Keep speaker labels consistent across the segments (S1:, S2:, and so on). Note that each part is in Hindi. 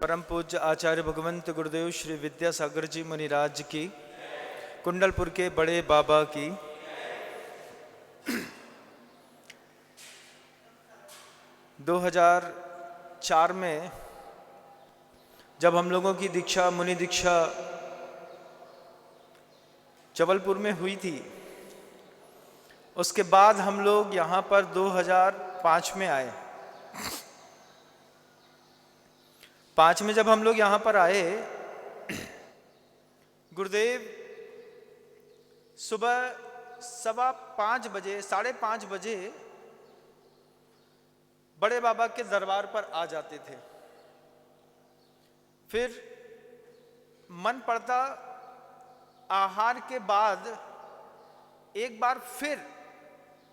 S1: परम पूज्य आचार्य भगवंत गुरुदेव श्री विद्यासागर जी मुनिराज की, कुंडलपुर के बड़े बाबा की, दो 2004 में जब हम लोगों की दीक्षा, मुनि दीक्षा जबलपुर में हुई थी, उसके बाद हम लोग यहाँ पर 2005 में आए। 5 में जब हम लोग यहाँ पर आए, गुरुदेव सुबह 5:15 बजे, 5:30 बजे बड़े बाबा के दरबार पर आ जाते थे। फिर मन पड़ता आहार के बाद एक बार फिर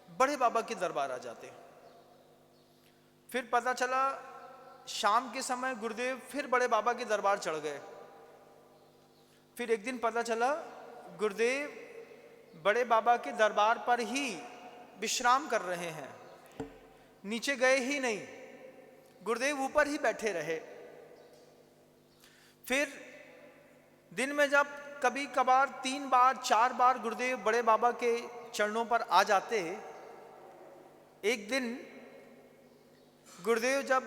S1: बड़े बाबा के दरबार आ जाते। फिर पता चला शाम के समय गुरुदेव फिर बड़े बाबा के दरबार चढ़ गए। फिर एक दिन पता चला गुरुदेव बड़े बाबा के दरबार पर ही विश्राम कर रहे हैं, नीचे गए ही नहीं, गुरुदेव ऊपर ही बैठे रहे। फिर दिन में जब कभी कभार 3 बार 4 बार गुरुदेव बड़े बाबा के चरणों पर आ जाते, एक दिन गुरुदेव जब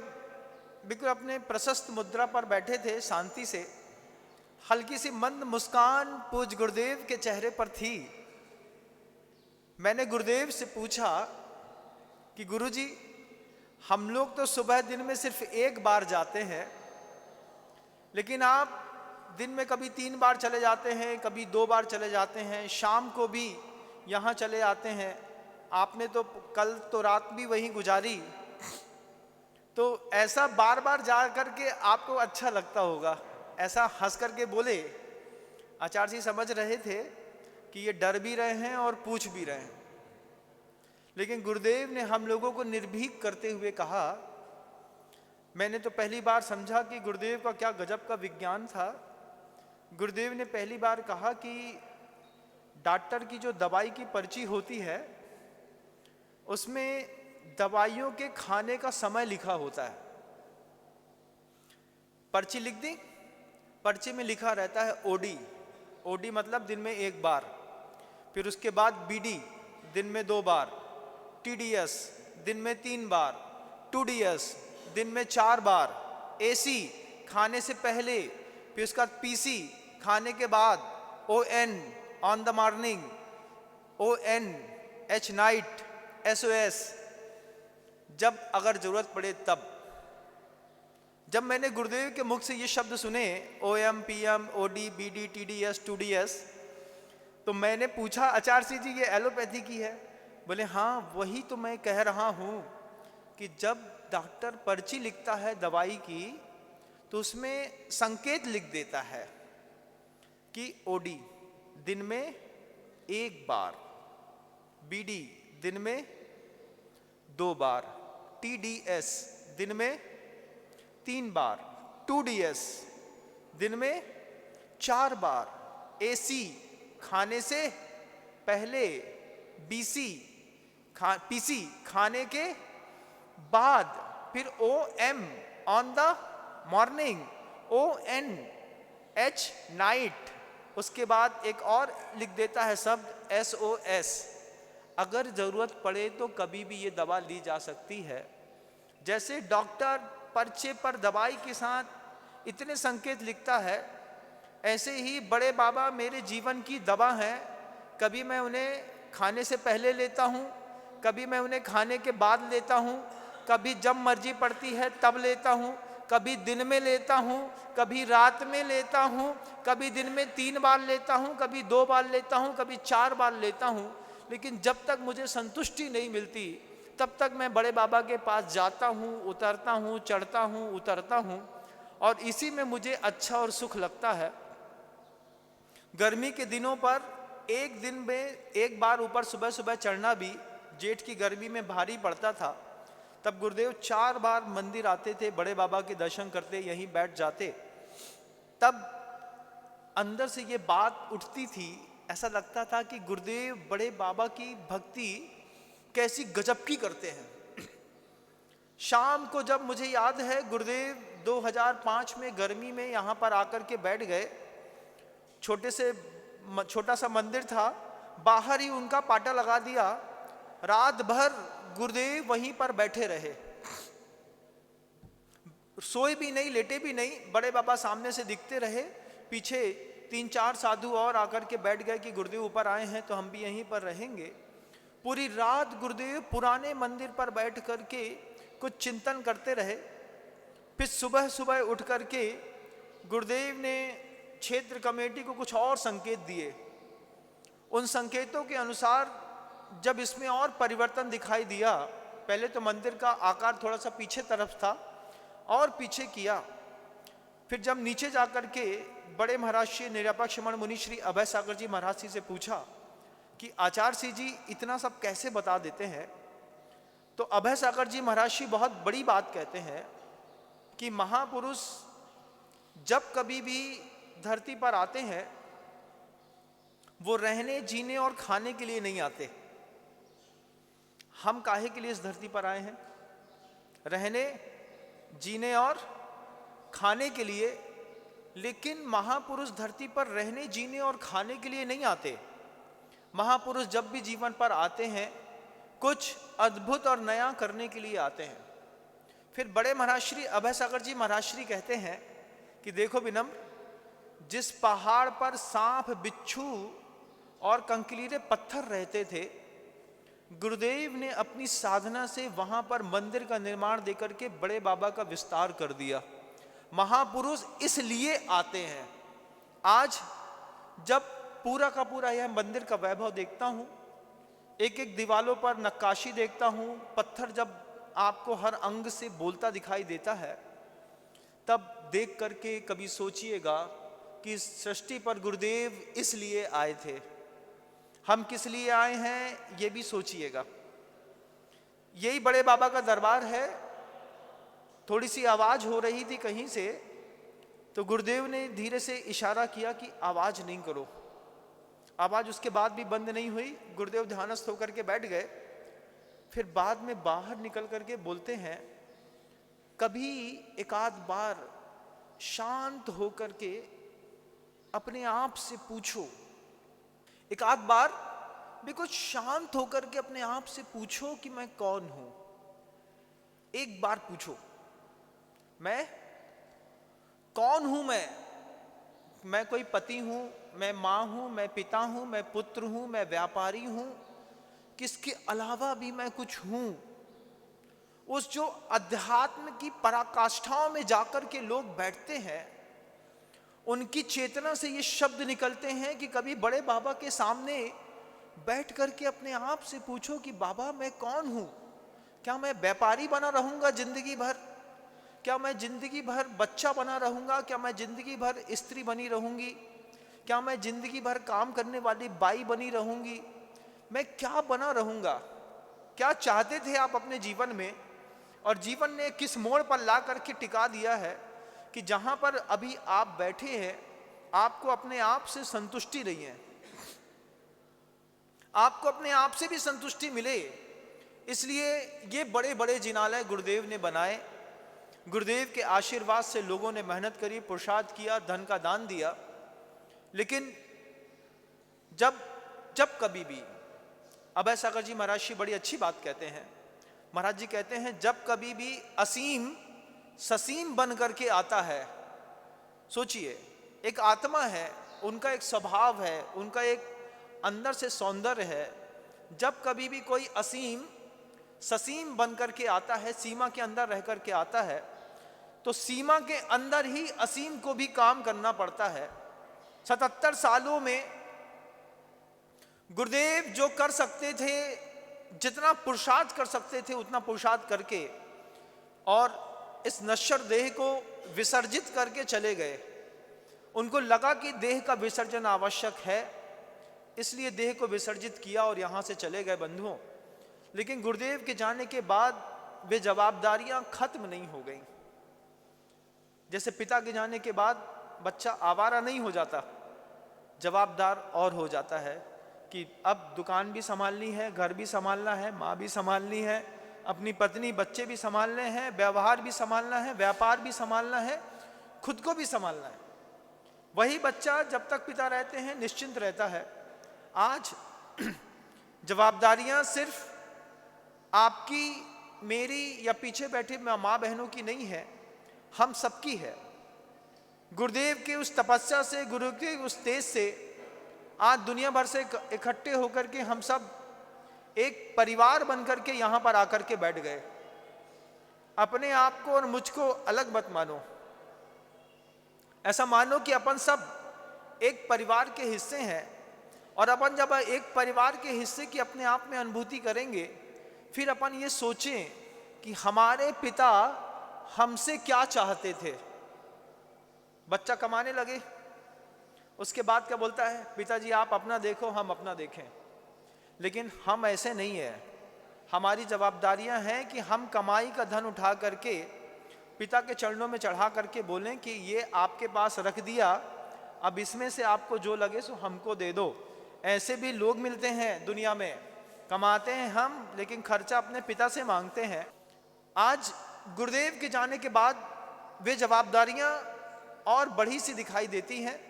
S1: बिल्कुल अपने प्रशस्त मुद्रा पर बैठे थे, शांति से, हल्की सी मंद मुस्कान पूज्य गुरुदेव के चेहरे पर थी। मैंने गुरुदेव से पूछा कि गुरुजी, हम लोग तो सुबह दिन में सिर्फ 1 बार जाते हैं, लेकिन आप दिन में कभी 3 बार चले जाते हैं, कभी 2 बार चले जाते हैं, शाम को भी यहाँ चले आते हैं। आपने तो कल तो रात भी वहीं गुजारी, तो ऐसा बार बार जा करके आपको अच्छा लगता होगा। ऐसा हंस करके बोले। आचार्य जी समझ रहे थे कि ये डर भी रहे हैं और पूछ भी रहे हैं, लेकिन गुरुदेव ने हम लोगों को निर्भीक करते हुए कहा। मैंने तो पहली बार समझा कि गुरुदेव का क्या गजब का विज्ञान था। गुरुदेव ने पहली बार कहा कि डॉक्टर की जो दवाई की पर्ची होती है, उसमें दवाइयों के खाने का समय लिखा होता है। पर्ची लिख दी, पर्ची में लिखा रहता है ओडी। ओडी मतलब दिन में 1 बार, फिर उसके बाद बीडी दिन में 2 बार, टीडीएस दिन में 3 बार, 2डीएस दिन में 4 बार, एसी खाने से पहले, फिर उसका पीसी खाने के बाद, ओएन ऑन द मॉर्निंग, ओएन एच नाइट, एसओएस जब अगर जरूरत पड़े तब। जब मैंने गुरुदेव के मुख से ये शब्द सुने, OM, PM, OD, BD, TDS, 2डीएस, तो मैंने पूछा, आचार्य जी ये एलोपैथी की है? बोले हाँ, वही तो मैं कह रहा हूँ कि जब डॉक्टर पर्ची लिखता है दवाई की, तो उसमें संकेत लिख देता है कि ओडी दिन में 1 बार, बीडी दिन में 2 बार, टीडीएस दिन में 3 बार, 2डीएस दिन में 4 बार, एसी खाने से पहले, बीसी पीसी खाने के बाद, फिर ओएम ऑन द मॉर्निंग, ओएन एच नाइट, उसके बाद एक और लिख देता है शब्द एसओएस। अगर जरूरत पड़े तो कभी भी ये दवा ली जा सकती है। जैसे डॉक्टर पर्चे पर दवाई के साथ इतने संकेत लिखता है, ऐसे ही बड़े बाबा मेरे जीवन की दवा हैं। कभी मैं उन्हें खाने से पहले लेता हूँ, कभी मैं उन्हें खाने के बाद लेता हूँ, कभी जब मर्जी पड़ती है तब लेता हूँ, कभी दिन में लेता हूँ, कभी रात में लेता हूँ, कभी दिन में 3 बार लेता हूँ, कभी 2 बार लेता हूँ, कभी 4 बार लेता हूँ। लेकिन जब तक मुझे संतुष्टि नहीं मिलती, तब तक मैं बड़े बाबा के पास जाता हूँ, उतरता हूँ, चढ़ता हूँ, उतरता हूँ, और इसी में मुझे अच्छा और सुख लगता है। गर्मी के दिनों पर एक दिन में 1 बार ऊपर सुबह सुबह चढ़ना भी जेठ की गर्मी में भारी पड़ता था। तब गुरुदेव 4 बार मंदिर आते थे, बड़े बाबा के दर्शन करते, यहीं बैठ जाते। तब अंदर से ये बात उठती थी, ऐसा लगता था कि गुरुदेव बड़े बाबा की भक्ति कैसी गजब की करते हैं। शाम को जब मुझे याद है गुरुदेव 2005 में गर्मी में यहाँ पर आकर के बैठ गए, छोटा सा मंदिर था, बाहर ही उनका पाटा लगा दिया, रात भर गुरुदेव वहीं पर बैठे रहे, सोए भी नहीं, लेटे भी नहीं, बड़े बाबा सामने से दिखते रहे, पीछे 3-4 साधु और आकर के बैठ गए कि गुरुदेव ऊपर आए हैं तो हम भी यहीं पर रहेंगे। पूरी रात गुरुदेव पुराने मंदिर पर बैठ करके कुछ चिंतन करते रहे। फिर सुबह सुबह उठ करके गुरुदेव ने क्षेत्र कमेटी को कुछ और संकेत दिए। उन संकेतों के अनुसार जब इसमें और परिवर्तन दिखाई दिया, पहले तो मंदिर का आकार थोड़ा सा पीछे तरफ था और पीछे किया। फिर जब नीचे जाकर के बड़े महाराज श्री निरपेक्ष मण मुनि श्री अभय सागर जी महाराज जी से पूछा कि आचार्य सिंह जी इतना सब कैसे बता देते हैं, तो अभय सागर जी महाराज जी बहुत बड़ी बात कहते हैं कि महापुरुष जब कभी भी धरती पर आते हैं वो रहने, जीने और खाने के लिए नहीं आते। हम काहे के लिए इस धरती पर आए हैं? रहने, जीने और खाने के लिए। लेकिन महापुरुष धरती पर रहने, जीने और खाने के लिए नहीं आते। महापुरुष जब भी जीवन पर आते हैं कुछ अद्भुत और नया करने के लिए आते हैं। फिर बड़े महाराज श्री अभय सागर जी महाराज श्री कहते हैं कि देखो विनम्र, जिस पहाड़ पर सांप, बिच्छू और कंकरीले पत्थर रहते थे, गुरुदेव ने अपनी साधना से वहां पर मंदिर का निर्माण देकर के बड़े बाबा का विस्तार कर दिया। महापुरुष इसलिए आते हैं। आज जब पूरा का पूरा यह मंदिर का वैभव देखता हूं, एक एक दीवालों पर नक्काशी देखता हूं, पत्थर जब आपको हर अंग से बोलता दिखाई देता है, तब देख करके कभी सोचिएगा कि इस सृष्टि पर गुरुदेव इसलिए आए थे। हम किस लिए आए हैं ये भी सोचिएगा। यही बड़े बाबा का दरबार है। थोड़ी सी आवाज हो रही थी कहीं से, तो गुरुदेव ने धीरे से इशारा किया कि आवाज नहीं करो। आवाज उसके बाद भी बंद नहीं हुई। गुरुदेव ध्यानस्थ होकर के बैठ गए। फिर बाद में बाहर निकल करके बोलते हैं, कभी एक आध बार शांत होकर के अपने आप से पूछो, एक आध बार बिल्कुल शांत होकर के अपने आप से पूछो कि मैं कौन हूं। एक बार पूछो, मैं कौन हूं? मैं कोई पति हूं, मैं मां हूं, मैं पिता हूं, मैं पुत्र हूं, मैं व्यापारी हूं, किसके अलावा भी मैं कुछ हूं? उस जो अध्यात्म की पराकाष्ठाओं में जाकर के लोग बैठते हैं, उनकी चेतना से ये शब्द निकलते हैं कि कभी बड़े बाबा के सामने बैठ करके अपने आप से पूछो कि बाबा मैं कौन हूं? क्या मैं व्यापारी बना रहूंगा जिंदगी भर? क्या मैं जिंदगी भर बच्चा बना रहूंगा? क्या मैं जिंदगी भर स्त्री बनी रहूंगी? क्या मैं जिंदगी भर काम करने वाली बाई बनी रहूंगी? मैं क्या बना रहूंगा? क्या चाहते थे आप अपने जीवन में, और जीवन ने किस मोड़ पर ला करके टिका दिया है कि जहां पर अभी आप बैठे हैं, आपको अपने आप से संतुष्टि नहीं है। आपको अपने आप से भी संतुष्टि मिले, इसलिए ये बड़े बड़े जिनालय गुरुदेव ने बनाए। गुरुदेव के आशीर्वाद से लोगों ने मेहनत करी, पुरुषार्थ किया, धन का दान दिया। लेकिन जब कभी भी अभय सागर जी महाराज जी बड़ी अच्छी बात कहते हैं। महाराज जी कहते हैं, जब कभी भी असीम ससीम बन करके आता है, सोचिए एक आत्मा है, उनका एक स्वभाव है, उनका एक अंदर से सौंदर्य है। जब कभी भी कोई असीम ससीम बन करके आता है, सीमा के अंदर रह करके आता है, तो सीमा के अंदर ही असीम को भी काम करना पड़ता है। 77 सालों में गुरुदेव जो कर सकते थे, जितना पुरुषार्थ कर सकते थे, उतना पुरुषार्थ करके और इस नश्वर देह को विसर्जित करके चले गए। उनको लगा कि देह का विसर्जन आवश्यक है, इसलिए देह को विसर्जित किया और यहां से चले गए बंधुओं। लेकिन गुरुदेव के जाने के बाद वे जवाबदारियां खत्म नहीं हो गई। जैसे पिता के जाने के बाद बच्चा आवारा नहीं हो जाता, जवाबदार और हो जाता है कि अब दुकान भी संभालनी है, घर भी संभालना है, माँ भी संभालनी है, अपनी पत्नी बच्चे भी संभालने हैं, व्यवहार भी संभालना है, व्यापार भी संभालना है, खुद को भी संभालना है। वही बच्चा जब तक पिता रहते हैं निश्चिंत रहता है। आज जवाबदारियां सिर्फ आपकी, मेरी या पीछे बैठे माँ बहनों की नहीं है, हम सबकी है। गुरुदेव के उस तपस्या से, गुरु के उस तेज से आज दुनिया भर से इकट्ठे होकर के हम सब एक परिवार बनकर के यहां पर आकर के बैठ गए। अपने आप को और मुझको अलग मत मानो, ऐसा मानो कि अपन सब एक परिवार के हिस्से हैं। और अपन जब एक परिवार के हिस्से की अपने आप में अनुभूति करेंगे, फिर अपन ये सोचें कि हमारे पिता हमसे क्या चाहते थे। बच्चा कमाने लगे, उसके बाद क्या बोलता है, पिताजी आप अपना देखो, हम अपना देखें। लेकिन हम ऐसे नहीं है। हमारी जवाबदारियां हैं कि हम कमाई का धन उठा करके पिता के चरणों में चढ़ा करके बोलें कि ये आपके पास रख दिया, अब इसमें से आपको जो लगे सो हमको दे दो। ऐसे भी लोग मिलते हैं दुनिया में, कमाते हैं हम लेकिन खर्चा अपने पिता से मांगते हैं। आज गुरुदेव के जाने के बाद वे जवाबदारियां और बढ़ी सी दिखाई देती हैं।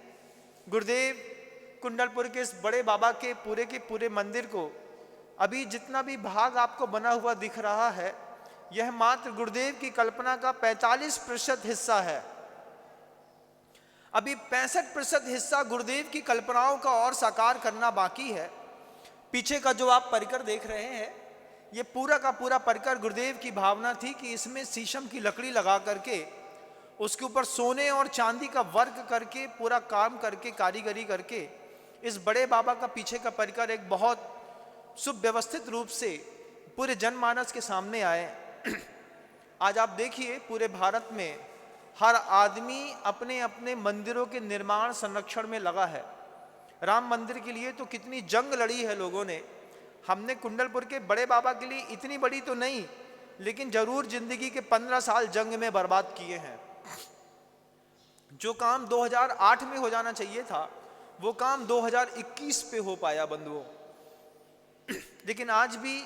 S1: गुरुदेव कुंडलपुर के इस बड़े बाबा के पूरे मंदिर को अभी जितना भी भाग आपको बना हुआ दिख रहा है, यह मात्र गुरुदेव की कल्पना का 45% हिस्सा है। अभी 65% हिस्सा गुरुदेव की कल्पनाओं का और साकार करना बाकी है। पीछे का जो आप परिकर देख रहे हैं, ये पूरा का पूरा परिकर गुरुदेव की भावना थी कि इसमें शीशम की लकड़ी लगा करके उसके ऊपर सोने और चांदी का वर्क करके, पूरा काम करके, कारीगरी करके इस बड़े बाबा का पीछे का परिकर एक बहुत सुव्यवस्थित रूप से पूरे जनमानस के सामने आए। आज आप देखिए पूरे भारत में हर आदमी अपने अपने मंदिरों के निर्माण संरक्षण में लगा है। राम मंदिर के लिए तो कितनी जंग लड़ी है लोगों ने। हमने कुंडलपुर के बड़े बाबा के लिए इतनी बड़ी तो नहीं, लेकिन जरूर जिंदगी के 15 साल जंग में बर्बाद किए हैं। जो काम 2008 में हो जाना चाहिए था, वो काम 2021 पे हो पाया बंधुओं। लेकिन आज भी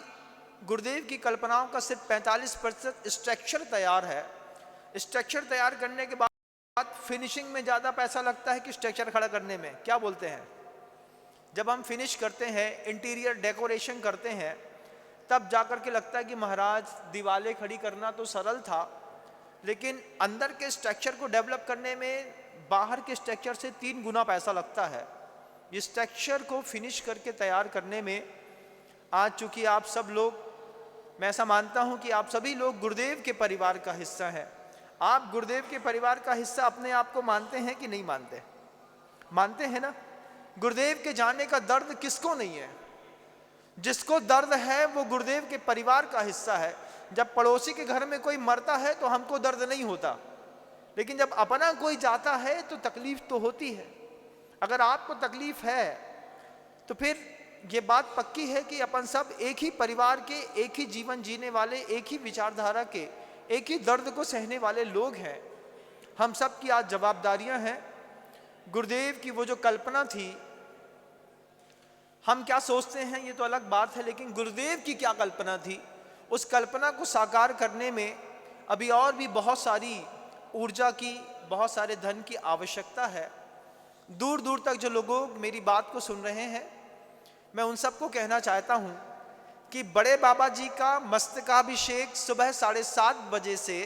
S1: गुरुदेव की कल्पनाओं का सिर्फ 45% स्ट्रक्चर तैयार है। स्ट्रक्चर तैयार करने के बाद फिनिशिंग में ज़्यादा पैसा लगता है कि स्ट्रक्चर खड़ा करने में? क्या बोलते हैं? जब हम फिनिश करते हैं, इंटीरियर डेकोरेशन करते हैं, तब जाकर के लगता है कि महाराज दीवारें खड़ी करना तो सरल था, लेकिन अंदर के स्ट्रक्चर को डेवलप करने में बाहर के स्ट्रक्चर से 3 गुना पैसा लगता है। ये स्ट्रक्चर को फिनिश करके तैयार करने में आज चूंकि आप सब लोग, मैं ऐसा मानता हूं कि आप सभी लोग गुरुदेव के परिवार का हिस्सा हैं। आप गुरुदेव के परिवार का हिस्सा अपने आप को मानते हैं कि नहीं मानते? मानते हैं ना? गुरुदेव के जाने का दर्द किसको नहीं है? जिसको दर्द है वो गुरुदेव के परिवार का हिस्सा है। जब पड़ोसी के घर में कोई मरता है तो हमको दर्द नहीं होता, लेकिन जब अपना कोई जाता है तो तकलीफ तो होती है। अगर आपको तकलीफ है तो फिर ये बात पक्की है कि अपन सब एक ही परिवार के, एक ही जीवन जीने वाले, एक ही विचारधारा के, एक ही दर्द को सहने वाले लोग हैं। हम सब की आज जवाबदारियां हैं। गुरुदेव की वो जो कल्पना थी, हम क्या सोचते हैं ये तो अलग बात है, लेकिन गुरुदेव की क्या कल्पना थी, उस कल्पना को साकार करने में अभी और भी बहुत सारी ऊर्जा की, बहुत सारे धन की आवश्यकता है। दूर दूर तक जो लोग मेरी बात को सुन रहे हैं, मैं उन सबको कहना चाहता हूं कि बड़े बाबा जी का मस्तकाभिषेक सुबह 7:30 बजे से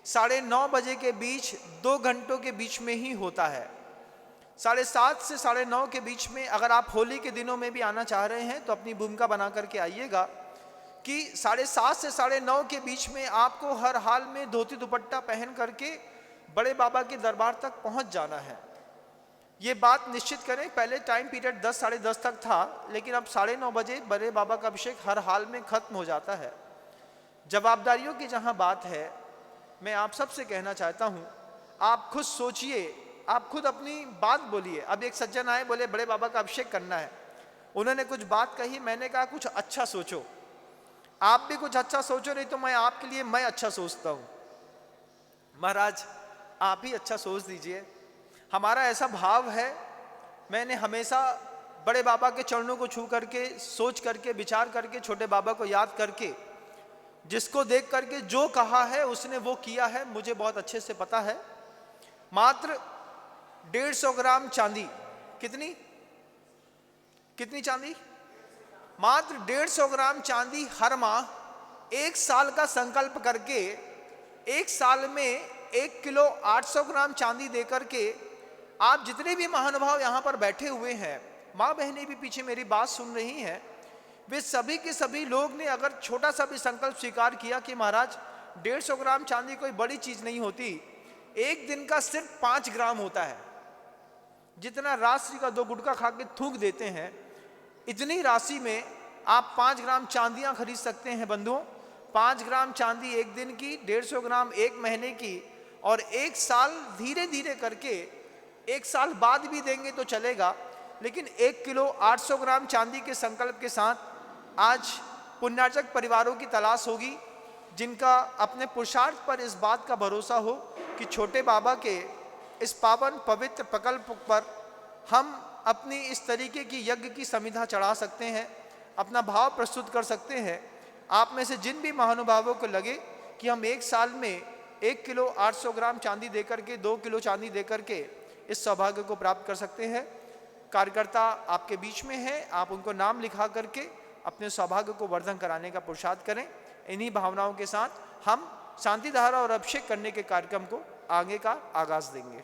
S1: 9:30 बजे के बीच 2 घंटों के बीच में ही होता है। 7:30 से 9:30 के बीच में अगर आप होली के दिनों में भी आना चाह रहे हैं तो अपनी भूमिका बना करके आइएगा कि 7:30 से 9:30 के बीच में आपको हर हाल में धोती दुपट्टा पहन करके बड़े बाबा के दरबार तक पहुंच जाना है। ये बात निश्चित करें। पहले टाइम पीरियड 10 साढ़े 10 तक था, लेकिन अब 9:30 बजे बड़े बाबा का अभिषेक हर हाल में खत्म हो जाता है। जवाबदारियों की जहां बात है, मैं आप सबसे कहना चाहता हूं, आप खुद सोचिए, आप खुद अपनी बात बोलिए। अब एक सज्जन आए, बोले बड़े बाबा का अभिषेक करना है। उन्होंने कुछ बात कही, मैंने कहा कुछ अच्छा सोचो। आप भी कुछ अच्छा सोचो, नहीं तो मैं आपके लिए मैं अच्छा सोचता हूं। महाराज आप ही अच्छा सोच दीजिए। हमारा ऐसा भाव है, मैंने हमेशा बड़े बाबा के चरणों को छू करके, सोच करके, विचार करके, छोटे बाबा को याद करके, जिसको देख करके जो कहा है उसने वो किया है, मुझे बहुत अच्छे से पता है। मात्र 150 ग्राम चांदी, कितनी कितनी चांदी? मात्र 150 ग्राम चांदी हर माह 1 साल का संकल्प करके 1 साल में 1 किलो 800 ग्राम चांदी दे करके आप जितने भी महानुभाव यहाँ पर बैठे हुए हैं, माँ बहनें भी पीछे मेरी बात सुन रही हैं, वे सभी के सभी लोग ने अगर छोटा सा भी संकल्प स्वीकार किया कि महाराज 150 ग्राम चांदी कोई बड़ी चीज नहीं होती, एक दिन का सिर्फ 5 ग्राम होता है, जितना राशि का 2 गुटखा खा के थूक देते हैं, इतनी राशि में आप 5 ग्राम चांदियां खरीद सकते हैं बंधुओं। 5 ग्राम चांदी एक दिन की, 150 ग्राम एक महीने की, और 1 साल धीरे धीरे करके 1 साल बाद भी देंगे तो चलेगा, लेकिन 1 किलो 800 ग्राम चांदी के संकल्प के साथ आज पुण्यार्जक परिवारों की तलाश होगी, जिनका अपने पुरुषार्थ पर इस बात का भरोसा हो कि छोटे बाबा के इस पावन पवित्र प्रकल्प पर हम अपनी इस तरीके की यज्ञ की समिधा चढ़ा सकते हैं, अपना भाव प्रस्तुत कर सकते हैं। आप में से जिन भी महानुभावों को लगे कि हम 1 साल में 1 किलो 800 ग्राम चांदी देकर के, 2 किलो चांदी देकर के इस सौभाग्य को प्राप्त कर सकते हैं, कार्यकर्ता आपके बीच में है, आप उनको नाम लिखा करके अपने सौभाग्य को वर्धन कराने का पुरुषार्थ करें। इन्हीं भावनाओं के साथ हम शांति धारा और अभिषेक करने के कार्यक्रम को आगे का आगाज देंगे।